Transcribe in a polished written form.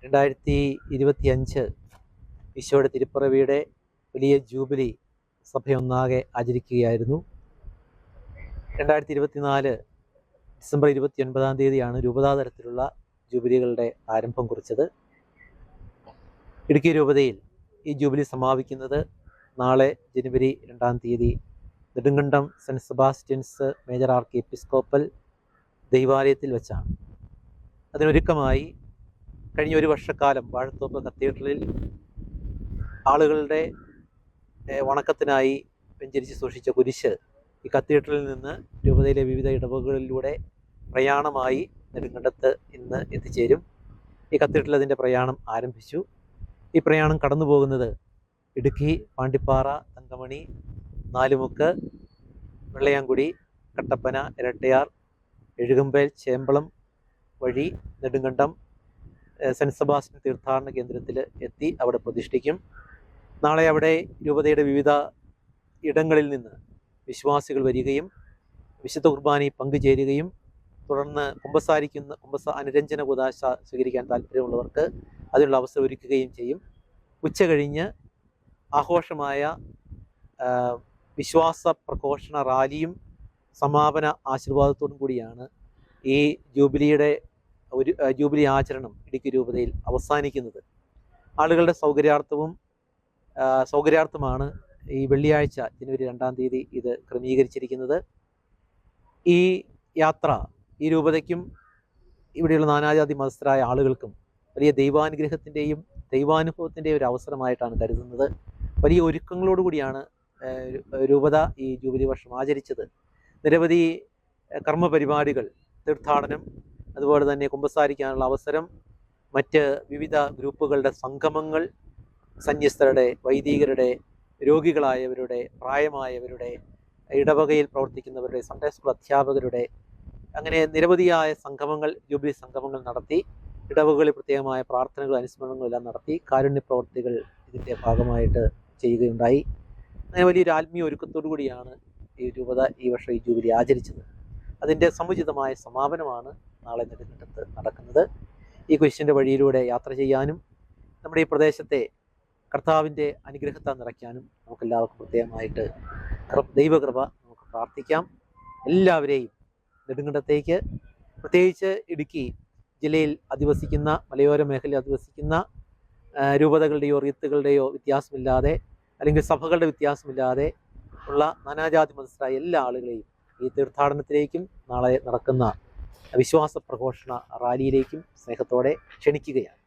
2025 ഈശോയുടെ തിരുപ്പിറവിയുടെ വലിയ jubilee സഭയൊന്നാകെ ആചരിക്കുകയായിരുന്നു. 2024 December 29-ാം തീയതിയാണ് രൂപതാതലത്തിലുള്ള ജൂബിലികളുടെ ആരംഭം കുറിച്ചത്. ഇടുക്കി രൂപതയിൽ ഈ ജൂബിലി സമാപിക്കുന്നത് നാളെ ജനുവരി 2-ാം തീയതി Nedumkandam saint Sebastian's major archiepiscopal ദൈവാലയത്തിൽ വെച്ചാണ്. അതിനൊരുക്കമായി കഴിഞ്ഞ ഒരു വർഷക്കാലം വാഴത്തോപ്പ് കത്തീഡ്രലിൽ ആളുകളുടെ വണക്കത്തിനായി വെഞ്ചരിച്ച് സൂക്ഷിച്ച കുരിശ് ഈ കത്തീഡ്രലിൽ നിന്ന് രൂപതയിലെ വിവിധ ഇടവകളിലൂടെ പ്രയാണമായി നെടുങ്കണ്ടത്ത് ഇന്ന് എത്തിച്ചേരും. ഈ കത്തീഡ്രൽ അതിൻ്റെ പ്രയാണം ആരംഭിച്ചു. ഈ പ്രയാണം കടന്നു പോകുന്നത് ഇടുക്കി, പാണ്ടിപ്പാറ, തങ്കമണി, നാലുമുക്ക്, വെള്ളയാംകുടി, കട്ടപ്പന, ഇരട്ടയാർ, എഴുകമ്പേൽ, ചേമ്പളം വഴി നെടുങ്കണ്ടം സെൻറ്റ് സെബാസ്റ്റ്യൻ തീർത്ഥാടന കേന്ദ്രത്തിൽ എത്തി അവിടെ പ്രതിഷ്ഠിക്കും. നാളെ അവിടെ രൂപതയുടെ വിവിധ ഇടങ്ങളിൽ നിന്ന് വിശ്വാസികൾ വരികയും വിശുദ്ധ കുർബാനയിൽ പങ്കുചേരുകയും തുടർന്ന് അനുരഞ്ജന കുദാശ സ്വീകരിക്കാൻ താല്പര്യമുള്ളവർക്ക് അതിനുള്ള അവസരം ഒരുക്കുകയും ചെയ്യും. ഉച്ച കഴിഞ്ഞ് ആഘോഷമായ വിശ്വാസ പ്രഘോഷണ റാലിയും സമാപന ആശീർവാദത്തോടും കൂടിയാണ് ഈ ജൂബിലി ആചരണം ഇടുക്കി രൂപതയിൽ അവസാനിക്കുന്നത്. ആളുകളുടെ സൗകര്യാർത്ഥമാണ് ഈ വെള്ളിയാഴ്ച ജനുവരി 2-ാം തീയതി ഇത് ക്രമീകരിച്ചിരിക്കുന്നത്. ഈ യാത്ര ഈ രൂപതയ്ക്കും ഇവിടെയുള്ള നാനാജാതി മതസ്ഥരായ ആളുകൾക്കും വലിയ ദൈവാനുഗ്രഹത്തിൻ്റെയും ദൈവാനുഭവത്തിൻ്റെയും ഒരു അവസരമായിട്ടാണ് കരുതുന്നത്. വലിയ ഒരുക്കങ്ങളോടുകൂടിയാണ് രൂപത ഈ ജൂബിലി വർഷം ആചരിച്ചത്. നിരവധി കർമ്മപരിപാടികൾ, തീർത്ഥാടനം, അതുപോലെ തന്നെ കുമ്പസാരിക്കാനുള്ള അവസരം, മറ്റ് വിവിധ ഗ്രൂപ്പുകളുടെ സംഗമങ്ങൾ, സന്യസ്തരുടെ, വൈദികരുടെ, രോഗികളായവരുടെ, പ്രായമായവരുടെ, ഇടവകയിൽ പ്രവർത്തിക്കുന്നവരുടെ, സൺഡേ സ്കൂൾ അധ്യാപകരുടെ, അങ്ങനെ നിരവധിയായ സംഗമങ്ങൾ, ജൂബിലി സംഗമങ്ങൾ നടത്തി. ഇടവകളിൽ പ്രത്യേകമായ പ്രാർത്ഥനകളും അനുസ്മരണങ്ങളും എല്ലാം നടത്തി. കാരുണ്യ പ്രവർത്തികൾ ഇതിൻ്റെ ഭാഗമായിട്ട് ചെയ്യുകയുണ്ടായി. അങ്ങനെ വലിയൊരു ആത്മീയ ഒരുക്കത്തോടു കൂടിയാണ് ഈ രൂപത ഈ വർഷം ഈ ജൂബിലി ആചരിച്ചത്. അതിൻ്റെ സമുചിതമായ സമാപനമാണ് നാളെ നെടുങ്കണ്ടത്ത് നടക്കുന്നത്. ഈ കുരിശിൻ്റെ വഴിയിലൂടെ യാത്ര ചെയ്യാനും നമ്മുടെ ഈ പ്രദേശത്തെ കർത്താവിൻ്റെ അനുഗ്രഹത്താൽ നിറയ്ക്കാനും നമുക്കെല്ലാവർക്കും പ്രത്യേകമായിട്ട് ദൈവകൃപ നമുക്ക് പ്രാർത്ഥിക്കാം. എല്ലാവരെയും നെടുങ്കണ്ടത്തേക്ക്, പ്രത്യേകിച്ച് ഇടുക്കി ജില്ലയിൽ അധിവസിക്കുന്ന, മലയോര മേഖലയിൽ അധിവസിക്കുന്ന രൂപതകളുടെയോ റീത്തുകളുടെയോ വ്യത്യാസമില്ലാതെ, അല്ലെങ്കിൽ സഭകളുടെ വ്യത്യാസമില്ലാതെ ഉള്ള നാനാജാതി മതസ്ഥരായ എല്ലാ ആളുകളെയും ഈ തീർത്ഥാടനത്തിലേക്കും നാളെ നടക്കുന്ന വിശ്വാസ പ്രഘോഷണ റാലിയിലേക്കും സ്നേഹത്തോടെ ക്ഷണിക്കുകയാണ്.